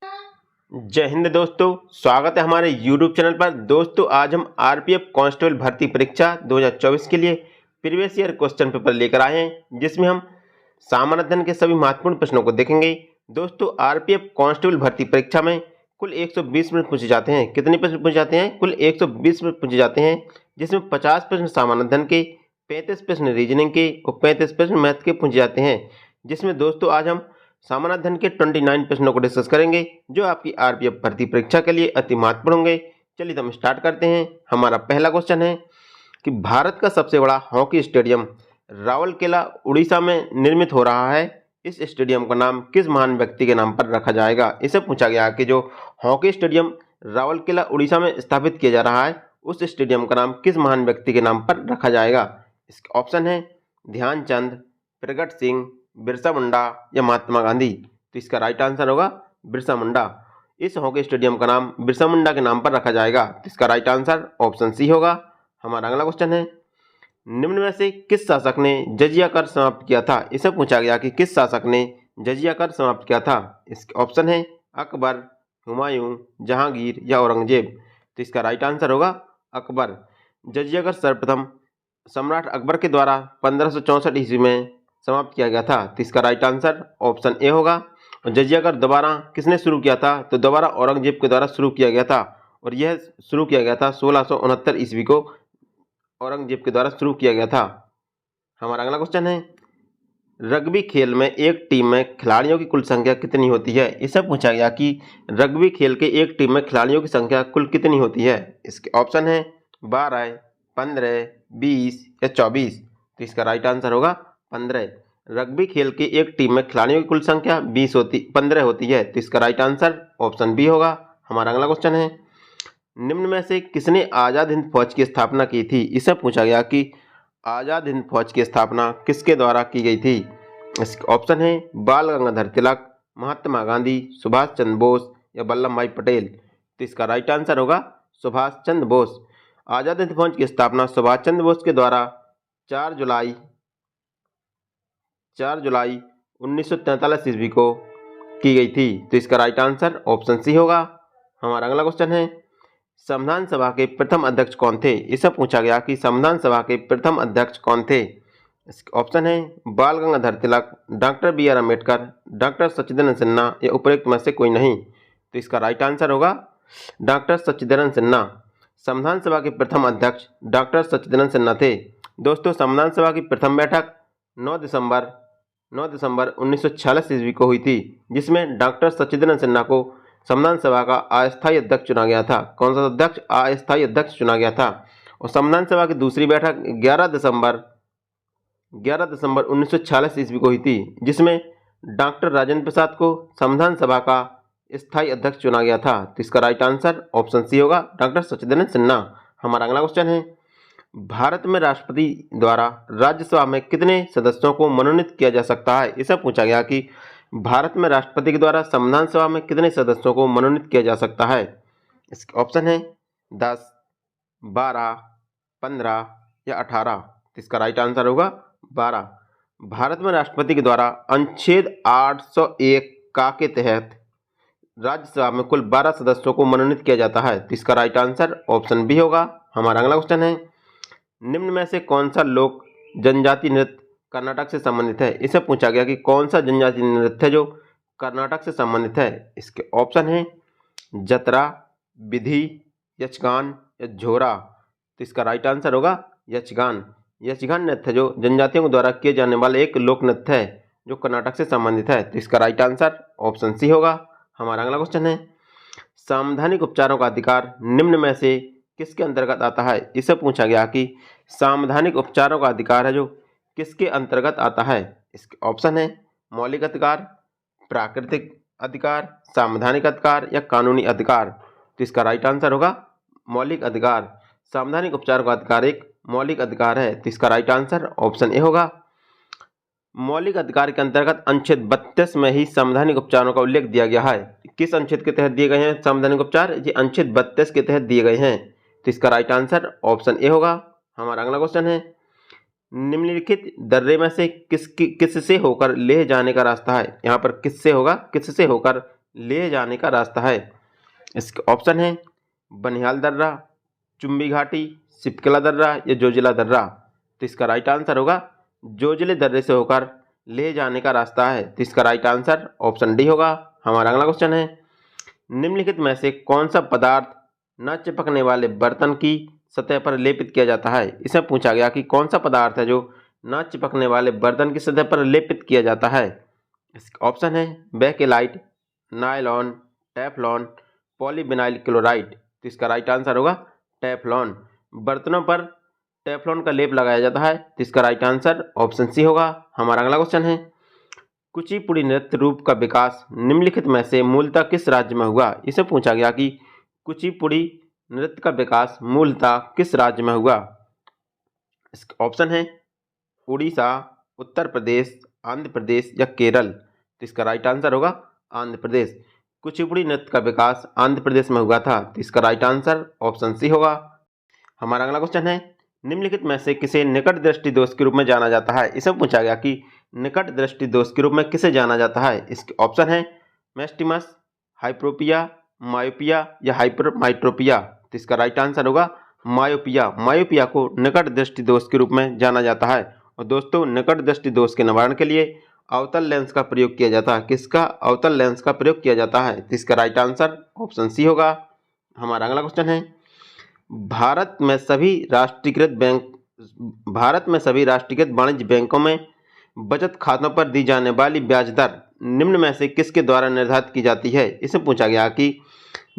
जय हिंद दोस्तों, स्वागत है हमारे YouTube चैनल पर। दोस्तों आज हम आरपीएफ कांस्टेबल भर्ती परीक्षा 2024 के लिए प्रीवियस ईयर क्वेश्चन पेपर लेकर आए हैं, जिसमें हम सामान्य अध्ययन के सभी महत्वपूर्ण प्रश्नों को देखेंगे। दोस्तों आरपीएफ कांस्टेबल भर्ती परीक्षा में कुल 120 मिनट पूछे जाते हैं। कितने प्रश्न पूछे जाते हैं? कुल 120 मिनट पूछे जाते हैं, जिसमें 50 प्रश्न सामान्य अध्ययन के, 35 प्रश्न रीजनिंग के और 35 प्रश्न मैथ के पूछे जाते हैं। जिसमें दोस्तों आज हम सामान्य अध्ययन के 29 प्रश्नों को डिस्कस करेंगे, जो आपकी आरपीएफ भर्ती परीक्षा के लिए अति महत्वपूर्ण होंगे। चलिए तो हम स्टार्ट करते हैं। हमारा पहला क्वेश्चन है कि भारत का सबसे बड़ा हॉकी स्टेडियम राउरकेला उड़ीसा में निर्मित हो रहा है। इस स्टेडियम का नाम किस महान व्यक्ति के नाम पर रखा जाएगा? इसे पूछा गया कि जो हॉकी स्टेडियम राउरकेला उड़ीसा में स्थापित किया जा रहा है, उस स्टेडियम का नाम किस महान व्यक्ति के नाम पर रखा जाएगा? इसके ऑप्शन है ध्यानचंद, प्रगट सिंह, बिरसा मुंडा या महात्मा गांधी। तो इसका राइट आंसर होगा बिरसा मुंडा। इस हॉकी स्टेडियम का नाम बिरसा मुंडा के नाम पर रखा जाएगा। तो इसका राइट आंसर ऑप्शन सी होगा। हमारा अगला क्वेश्चन है, निम्न में से किस शासक ने जजिया कर समाप्त किया था? इसे पूछा गया कि किस शासक ने जजिया कर समाप्त किया था। इसके ऑप्शन है अकबर, हुमायूं, जहांगीर या औरंगजेब। तो इसका राइट आंसर होगा अकबर। जजिया कर सर्वप्रथम सम्राट अकबर के द्वारा 1564 ईस्वी में समाप्त किया गया था। तो इसका राइट आंसर ऑप्शन ए होगा। और जजिया कर दोबारा किसने शुरू किया था? तो दोबारा औरंगजेब के द्वारा शुरू किया गया था, और यह शुरू किया गया था 1669 ईस्वी को औरंगजेब के द्वारा शुरू किया गया था। हमारा अगला क्वेश्चन है, रग्बी खेल में एक टीम में खिलाड़ियों की कुल संख्या कितनी होती है? इसे पूछा गया कि रग्बी खेल के एक टीम में खिलाड़ियों की संख्या कुल कितनी होती है। इसके ऑप्शन है 12, 15, 20 या 24। तो इसका राइट आंसर होगा 15। रग्बी खेल के एक टीम में खिलाड़ियों की कुल संख्या 15 होती है। तो इसका राइट आंसर ऑप्शन बी होगा। हमारा अगला क्वेश्चन है, निम्न में से किसने आज़ाद हिंद फौज की स्थापना की थी? इसे पूछा गया कि आज़ाद हिंद फौज की स्थापना किसके द्वारा की गई थी। इसके ऑप्शन है बाल गंगाधर तिलक, महात्मा गांधी, सुभाष चंद्र बोस या वल्लभ भाई पटेल। तो इसका राइट आंसर होगा सुभाष चंद्र बोस। आज़ाद हिंद फौज की स्थापना सुभाष चंद्र बोस के द्वारा 4 जुलाई 1943 ईस्वी को की गई थी। तो इसका राइट आंसर ऑप्शन सी होगा। हमारा अगला क्वेश्चन है, संविधान सभा के प्रथम अध्यक्ष कौन थे? इसे पूछा गया कि संविधान सभा के प्रथम अध्यक्ष कौन थे। इसके ऑप्शन है बाल Gangadhar Tilak, doctor B R. Ambedkar, doctor सच्चिदानंद सिन्हा या उपरोक्त में से कोई नहीं। तो इसका राइट आंसर होगा डॉक्टर सच्चिदानंद सिन्हा। संविधान सभा के प्रथम अध्यक्ष डॉक्टर सच्चिदानंद सिन्हा थे। दोस्तों संविधान सभा की प्रथम बैठक 9 दिसंबर 1946 ईस्वी को हुई थी, जिसमें डॉक्टर सच्चिदानंद सिन्हा को संविधान सभा का अस्थायी अध्यक्ष चुना गया था। कौन सा अध्यक्ष? अस्थायी अध्यक्ष चुना गया था। और संविधान सभा की दूसरी बैठक 11 दिसंबर 1946 ईस्वी को हुई थी, जिसमें डॉक्टर राजेंद्र प्रसाद को संविधान सभा का स्थायी अध्यक्ष चुना गया था। तो इसका राइट आंसर ऑप्शन सी होगा, डॉक्टर सच्चिदानंद सिन्हा। हमारा अगला क्वेश्चन है, भारत में राष्ट्रपति द्वारा राज्यसभा में कितने सदस्यों को मनोनीत किया जा सकता है? इसे पूछा गया कि भारत में राष्ट्रपति के द्वारा संविधान सभा में कितने सदस्यों को मनोनीत किया जा सकता है। इसके ऑप्शन है 10, 12, 15 या 18। इसका राइट आंसर होगा 12। भारत में राष्ट्रपति के द्वारा अनुच्छेद 801 का के तहत राज्यसभा में कुल 12 सदस्यों को मनोनीत किया जाता है। तो इसका राइट आंसर ऑप्शन बी होगा। हमारा अगला क्वेश्चन है, निम्न में से कौन सा लोक जनजाति नृत्य कर्नाटक से संबंधित है? इसे पूछा गया कि कौन सा जनजाति नृत्य है जो कर्नाटक से संबंधित है। इसके ऑप्शन है जतरा, विधि, यक्षगान या झोरा। तो इसका राइट आंसर होगा यक्षगान। यक्षगान नृत्य जो जनजातियों द्वारा किए जाने वाले एक लोक नृत्य है जो कर्नाटक से संबंधित है। तो इसका राइट आंसर ऑप्शन सी होगा। हमारा अगला क्वेश्चन है, संवैधानिक उपचारों का अधिकार निम्न में से किसके अंतर्गत आता है? इसे पूछा गया कि संवैधानिक उपचारों का अधिकार है जो किसके अंतर्गत आता है। इसके ऑप्शन है मौलिक अधिकार, प्राकृतिक अधिकार, संवैधानिक अधिकार या कानूनी अधिकार। तो इसका राइट आंसर होगा मौलिक अधिकार। संवैधानिक उपचारों का अधिकार एक मौलिक अधिकार है। तो इसका राइट आंसर ऑप्शन ए होगा। मौलिक अधिकार के अंतर्गत अनुच्छेद 32 में ही संवैधानिक उपचारों का उल्लेख दिया गया है। किस अनुच्छेद के तहत दिए गए हैं संवैधानिक उपचार? ये अनुच्छेद 32 के तहत दिए गए हैं। तो इसका राइट आंसर ऑप्शन ए होगा। हमारा अगला क्वेश्चन है, निम्नलिखित दर्रे में से किससे होकर लेह जाने का रास्ता है? यहाँ पर किससे होगा, किससे होकर ले जाने का रास्ता है? इसके ऑप्शन है बनिहाल दर्रा, चुम्बी घाटी, सिपकला दर्रा या जोजिला दर्रा। तो इसका राइट आंसर होगा जोजिले दर्रे से होकर ले जाने का रास्ता है। तो इसका राइट आंसर ऑप्शन डी होगा। हमारा अगला क्वेश्चन है निम्नलिखित में से कौन सा पदार्थ न चिपकने वाले बर्तन की सतह पर लेपित किया जाता है? इसमें पूछा गया कि कौन सा पदार्थ है जो न चिपकने वाले बर्तन की सतह पर लेपित किया जाता है। इसका ऑप्शन है bakelite, nylon, Teflon, polyvinyl chloride. तो इसका राइट आंसर होगा टेफ्लॉन। बर्तनों पर टेफ्लॉन का लेप लगाया जाता है। तो इसका राइट आंसर ऑप्शन सी होगा। हमारा अगला क्वेश्चन है कुचिपुड़ी नृत्य रूप का विकास निम्नलिखित में से मूलतः किस राज्य में हुआ? इसे पूछा गया कि कुचिपुड़ी नृत्य का विकास मूलतः किस राज्य में हुआ? इसका ऑप्शन है उड़ीसा, उत्तर प्रदेश, आंध्र प्रदेश या केरल। तो इसका राइट आंसर होगा आंध्र प्रदेश। कुचिपुड़ी नृत्य का विकास आंध्र प्रदेश में हुआ था। तो इसका राइट आंसर ऑप्शन सी होगा। हमारा अगला क्वेश्चन है निम्नलिखित में से किसे निकट दृष्टि दोष के रूप में जाना जाता है? इसे पूछा गया कि निकट दृष्टि दोष के रूप में किसे जाना जाता है? इसके ऑप्शन है मेस्टिमस, हाइप्रोपिया, मायोपिया या हाइपरमाइट्रोपिया। तो इसका राइट आंसर होगा मायोपिया। मायोपिया को निकट दृष्टि दोष के रूप में जाना जाता है। और दोस्तों निकट दृष्टि दोष के निवारण के लिए अवतल लेंस का प्रयोग किया जाता है। किसका? अवतल लेंस का प्रयोग किया जाता है। तो इसका राइट आंसर ऑप्शन सी होगा। हमारा अगला क्वेश्चन है भारत में सभी राष्ट्रीयकृत वाणिज्य बैंकों में बचत खातों पर दी जाने वाली ब्याज दर निम्न में से किसके द्वारा निर्धारित की जाती है? इसे पूछा गया कि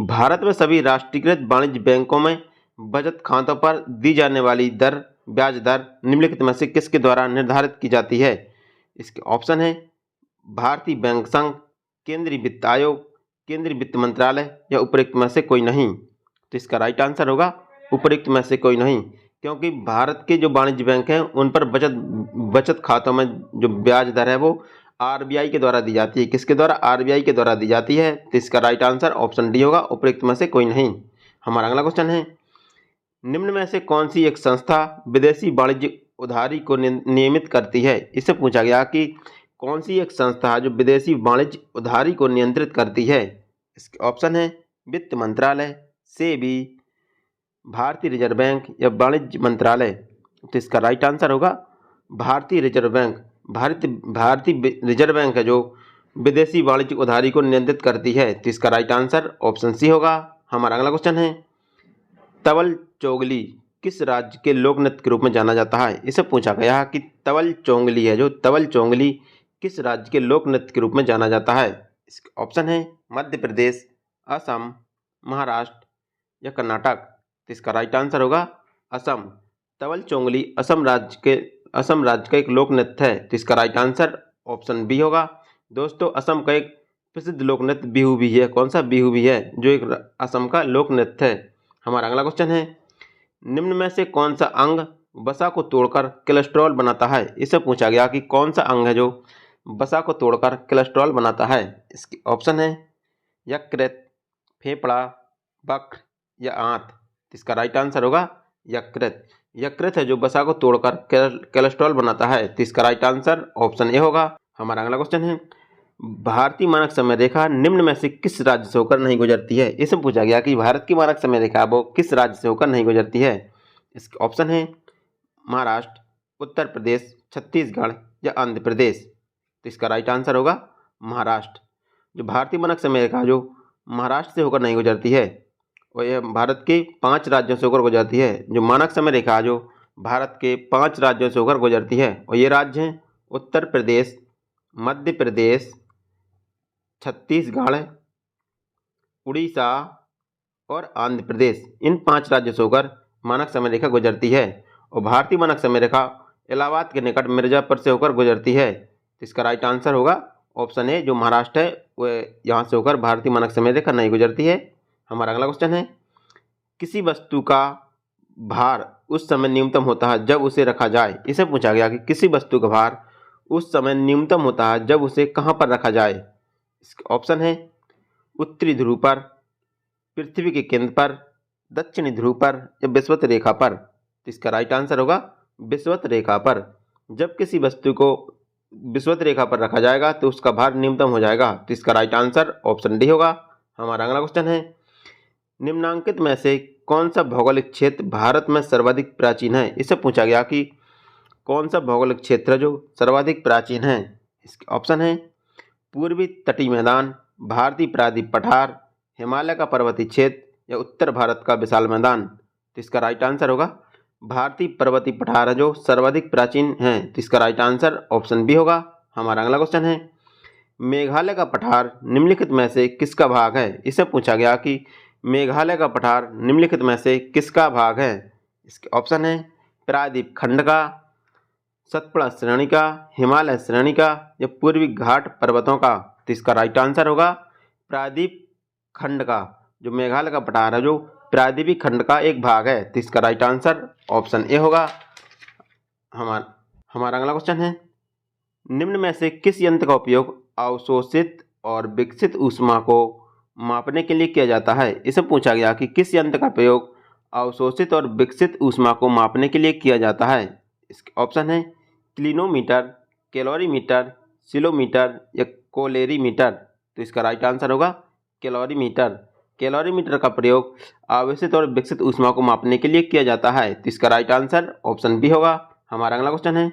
भारत में सभी राष्ट्रीयकृत वाणिज्य बैंकों में बचत खातों पर दी जाने वाली ब्याज दर निम्नलिखित में से किसके द्वारा निर्धारित की जाती है? इसके ऑप्शन है भारतीय बैंक संघ, केंद्रीय वित्त आयोग, केंद्रीय वित्त मंत्रालय या उपरोक्त में से कोई नहीं। तो इसका राइट आंसर होगा उपरोक्त में से कोई नहीं, क्योंकि भारत के जो वाणिज्य बैंक हैं उन पर बचत खातों में जो ब्याज दर है वो आरबीआई के द्वारा दी जाती है। किसके द्वारा? आरबीआई के द्वारा दी जाती है। तो इसका राइट आंसर ऑप्शन डी होगा, उपरोक्त में से कोई नहीं। हमारा अगला क्वेश्चन है निम्न में से कौन सी एक संस्था विदेशी वाणिज्य उधारी को नियमित करती है? इससे पूछा गया कि कौन सी एक संस्था है जो विदेशी वाणिज्य उधारी को नियंत्रित करती है? इसके ऑप्शन है वित्त मंत्रालय, सेबी, भारतीय रिजर्व बैंक या वाणिज्य मंत्रालय। तो इसका राइट आंसर होगा भारतीय रिजर्व बैंक। भारतीय रिजर्व बैंक है जो विदेशी वाणिज्य उधारी को नियंत्रित करती है। तो इसका राइट आंसर ऑप्शन सी होगा। हमारा अगला क्वेश्चन है तवल चोंगली किस राज्य के लोक नृत्य के रूप में जाना जाता है? इसे पूछा गया कि तवल चोंगली है जो तवल चोंगली किस राज्य के लोक नृत्य के रूप में जाना जाता है? इसके ऑप्शन है मध्य प्रदेश, असम, महाराष्ट्र या कर्नाटक। तो इसका राइट आंसर होगा असम। तवल चोंगली असम राज्य का एक लोक नृत्य है। तो इसका राइट आंसर ऑप्शन बी होगा। दोस्तों असम का एक प्रसिद्ध लोक नृत्य बिहू भी है। कौन सा? बिहू भी है जो एक असम का लोक नृत्य है। हमारा अगला क्वेश्चन है निम्न में से कौन सा अंग वसा को तोड़कर कोलेस्ट्रॉल बनाता है? इससे पूछा गया कि कौन सा अंग है जो वसा को तोड़कर कोलेस्ट्रॉल बनाता है? इसके ऑप्शन है यकृत, फेफड़ा, वक्र या आंत। इसका राइट आंसर होगा यकृत। यकृत है जो वसा को तोड़कर कोलेस्ट्रॉल बनाता है। तो इसका राइट आंसर ऑप्शन ए होगा। हमारा अगला क्वेश्चन है भारतीय मानक समय रेखा निम्न में से किस राज्य से होकर नहीं गुजरती है? इसमें पूछा गया कि भारत की मानक समय रेखा वो किस राज्य से होकर नहीं गुजरती है? इसके ऑप्शन है महाराष्ट्र, उत्तर प्रदेश, छत्तीसगढ़ या आंध्र प्रदेश। तो इसका राइट आंसर होगा महाराष्ट्र। जो भारतीय मानक समय रेखा जो महाराष्ट्र से होकर नहीं गुजरती है और यह भारत के 5 राज्यों से होकर गुजरती है। जो मानक समय रेखा जो भारत के 5 राज्यों से होकर गुजरती है और ये राज्य हैं उत्तर प्रदेश, मध्य प्रदेश, छत्तीसगढ़, उड़ीसा और आंध्र प्रदेश। इन 5 राज्यों से होकर मानक समय रेखा गुजरती है और भारतीय मानक समय रेखा इलाहाबाद के निकट मिर्जापुर से होकर गुजरती है। तो इसका राइट आंसर होगा ऑप्शन ए। जो महाराष्ट्र है वह यहाँ से होकर भारतीय मानक समय रेखा नहीं गुजरती है। हमारा अगला क्वेश्चन है किसी वस्तु का भार उस समय न्यूनतम होता है जब उसे रखा जाए। इसे पूछा गया कि किसी वस्तु का भार उस समय न्यूनतम होता है जब उसे कहाँ पर रखा जाए। इसका ऑप्शन है उत्तरी ध्रुव पर, पृथ्वी के केंद्र पर, दक्षिणी ध्रुव पर या विषुवत रेखा पर। तो इसका राइट आंसर होगा विषुवत रेखा पर। जब किसी वस्तु को विषुवत रेखा पर रखा जाएगा तो उसका भार न्यूनतम हो जाएगा। तो इसका राइट आंसर ऑप्शन डी होगा। हमारा अगला क्वेश्चन है, निम्नांकित में से कौन सा भौगोलिक क्षेत्र भारत में सर्वाधिक प्राचीन है। इससे पूछा गया कि कौन सा भौगोलिक क्षेत्र है जो सर्वाधिक प्राचीन है। इसके ऑप्शन है पूर्वी तटीय मैदान, भारतीय प्रायद्वीप पठार, हिमालय का पर्वतीय क्षेत्र या उत्तर भारत का विशाल मैदान। तो इसका राइट आंसर होगा भारतीय पर्वतीय पठार है जो सर्वाधिक प्राचीन है। तो इसका राइट आंसर ऑप्शन बी होगा। हमारा अगला क्वेश्चन है, मेघालय का पठार निम्नलिखित में से किसका भाग है। इससे पूछा गया कि मेघालय का पठार निम्नलिखित में से किसका भाग है। इसके ऑप्शन है प्रायद्वीप खंड का, सतपुड़ा श्रेणी का, हिमालय श्रेणी का या पूर्वी घाट पर्वतों का। तो इसका राइट आंसर होगा प्रायद्वीप खंड का। जो मेघालय का पठार है जो प्रायद्वीपीय खंड का एक भाग है। तो इसका राइट आंसर ऑप्शन ए होगा। हमारा अगला क्वेश्चन है, निम्न में से किस यंत्र का उपयोग अवशोषित और विकसित ऊष्मा को मापने के लिए किया जाता है। इसे पूछा गया कि किस यंत्र का प्रयोग अवशोषित और विकसित ऊष्मा को मापने के लिए किया जाता है। इसके ऑप्शन है क्लिनोमीटर, कैलोरीमीटर, सिलोमीटर या कोलेरीमीटर। तो इसका राइट आंसर होगा कैलोरीमीटर। कैलोरीमीटर का प्रयोग आवेशित और विकसित ऊष्मा को मापने के लिए किया जाता है। तो इसका राइट आंसर ऑप्शन बी होगा। हमारा अगला क्वेश्चन है,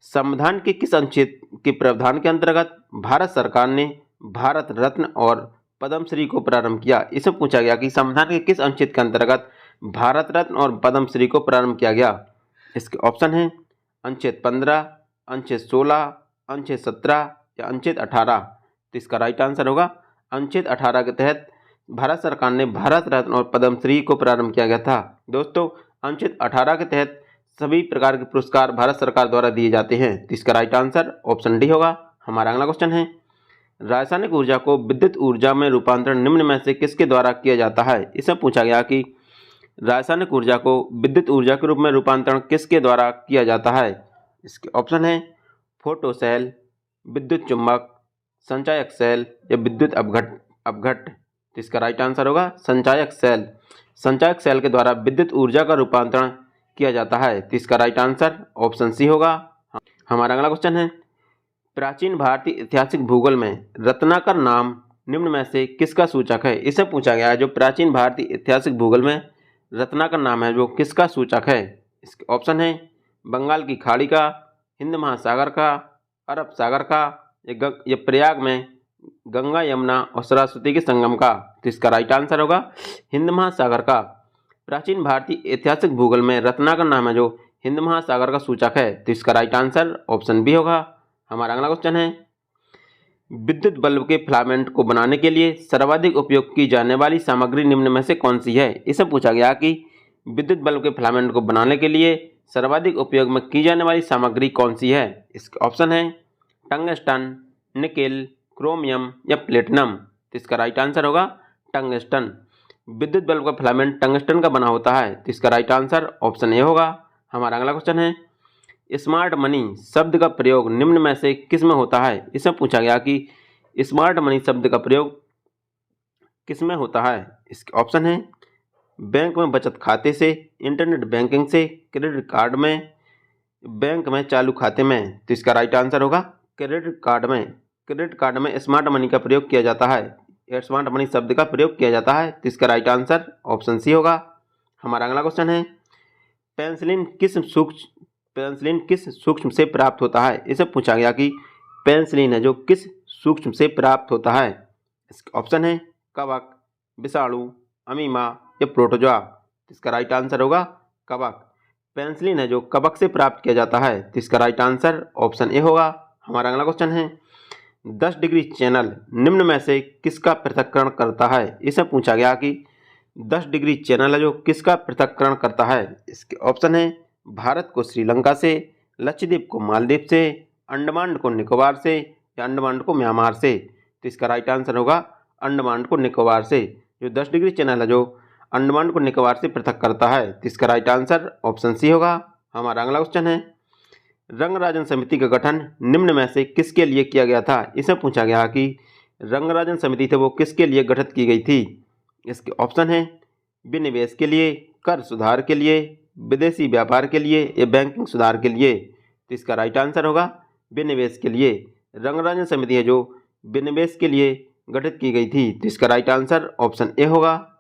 संविधान के किस अनुच्छेद के प्रावधान के अंतर्गत भारत सरकार ने भारत रत्न और पद्मश्री को प्रारंभ किया। इसे पूछा गया कि संविधान के किस अनुच्छेद के अंतर्गत भारत रत्न और पद्मश्री को प्रारंभ किया गया। इसके ऑप्शन है अनुच्छेद 15, अनुच्छेद 16, अनुच्छेद 17 या अनुच्छेद 18। तो इसका राइट आंसर होगा अनुच्छेद 18 के तहत भारत सरकार ने भारत रत्न और पद्मश्री को प्रारंभ किया गया था। दोस्तों, अनुच्छेद 18 के तहत सभी प्रकार के पुरस्कार भारत सरकार द्वारा दिए जाते हैं। तो इसका राइट आंसर ऑप्शन डी होगा। हमारा अगला क्वेश्चन है, रासायनिक ऊर्जा को विद्युत ऊर्जा में रूपांतरण निम्न में से किसके द्वारा किया जाता है। इसे पूछा गया कि रासायनिक ऊर्जा को विद्युत ऊर्जा के रूप में रूपांतरण किसके द्वारा किया जाता है। इसके ऑप्शन है फोटो सेल, विद्युत चुंबक, संचायक सेल या विद्युत अपघट। तो इसका राइट आंसर होगा संचायक सेल। संचायक सेल के द्वारा विद्युत ऊर्जा का रूपांतरण किया जाता है। तो इसका राइट आंसर ऑप्शन सी होगा। हमारा अगला क्वेश्चन है, प्राचीन भारतीय ऐतिहासिक भूगोल में रत्नाकर नाम निम्न में से किसका सूचक है। इसे पूछा गया है जो प्राचीन भारतीय ऐतिहासिक भूगोल में रत्नाकर नाम है वो किसका सूचक है। इसके ऑप्शन है बंगाल की खाड़ी का, हिंद महासागर का, अरब सागर का या प्रयाग में गंगा यमुना और सरस्वती के संगम का। तो इसका राइट आंसर होगा हिंद महासागर का। प्राचीन भारतीय ऐतिहासिक भूगोल में रत्नाकर नाम है जो हिंद महासागर का सूचक है। तो इसका राइट आंसर ऑप्शन बी होगा। हमारा अगला क्वेश्चन है, विद्युत बल्ब के फिलामेंट को बनाने के लिए सर्वाधिक उपयोग की जाने वाली सामग्री निम्न में से कौन सी है। इसे पूछा गया कि विद्युत बल्ब के फिलामेंट को बनाने के लिए सर्वाधिक उपयोग में की जाने वाली सामग्री कौन सी है। इसके ऑप्शन है टंगस्टन, निकेल, क्रोमियम या प्लेटिनम। तो इसका राइट आंसर होगा टंगस्टन। विद्युत बल्ब का फिलामेंट टंगस्टन का बना होता है। तो इसका राइट आंसर ऑप्शन ए होगा। हमारा अगला क्वेश्चन है, स्मार्ट मनी शब्द का प्रयोग निम्न में से किस में होता है। इसे पूछा गया कि स्मार्ट मनी शब्द का प्रयोग किस में होता है। इसके ऑप्शन है बैंक में बचत खाते से, इंटरनेट बैंकिंग से, क्रेडिट कार्ड में, बैंक में चालू खाते में। तो इसका राइट आंसर होगा क्रेडिट कार्ड में। क्रेडिट कार्ड में स्मार्ट मनी का प्रयोग किया जाता है। स्मार्ट मनी शब्द का प्रयोग किया जाता है। तो इसका राइट आंसर ऑप्शन सी होगा। हमारा अगला क्वेश्चन है, पेंसिलिन किस सूक्ष्म से प्राप्त होता है। इसे पूछा गया कि पेंसिलिन है जो किस सूक्ष्म से प्राप्त होता है। इसका ऑप्शन है कवक, विषाणु, अमीबा या प्रोटोजोआ। इसका राइट आंसर होगा कवक। पेंसिलिन है जो कवक से प्राप्त किया जाता है। तो इसका राइट आंसर ऑप्शन ए होगा। हमारा अगला क्वेश्चन है, 10 डिग्री चैनल निम्न में से किसका पृथक्करण करता है। इसे पूछा गया कि 10 डिग्री चैनल है जो किसका पृथक्करण करता है। इसके ऑप्शन है भारत को श्रीलंका से, लक्षद्वीप को मालदीव से, अंडमान को निकोबार से या अंडमान को म्यांमार से। तो इसका राइट आंसर होगा अंडमान को निकोबार से। जो 10 डिग्री चैनल है जो अंडमान को निकोबार से पृथक करता है। तो इसका राइट आंसर ऑप्शन सी होगा। हमारा अगला क्वेश्चन है, रंगराजन समिति का गठन निम्न में से किसके लिए किया गया था। इसे पूछा गया कि रंगराजन समिति थे वो किसके लिए गठित की गई थी। इसके ऑप्शन है विनिवेश के लिए, कर सुधार के लिए, विदेशी व्यापार के लिए या बैंकिंग सुधार के लिए। तो इसका राइट आंसर होगा विनिवेश के लिए। रंगराजन समिति है जो विनिवेश के लिए गठित की गई थी। तो इसका राइट आंसर ऑप्शन ए होगा।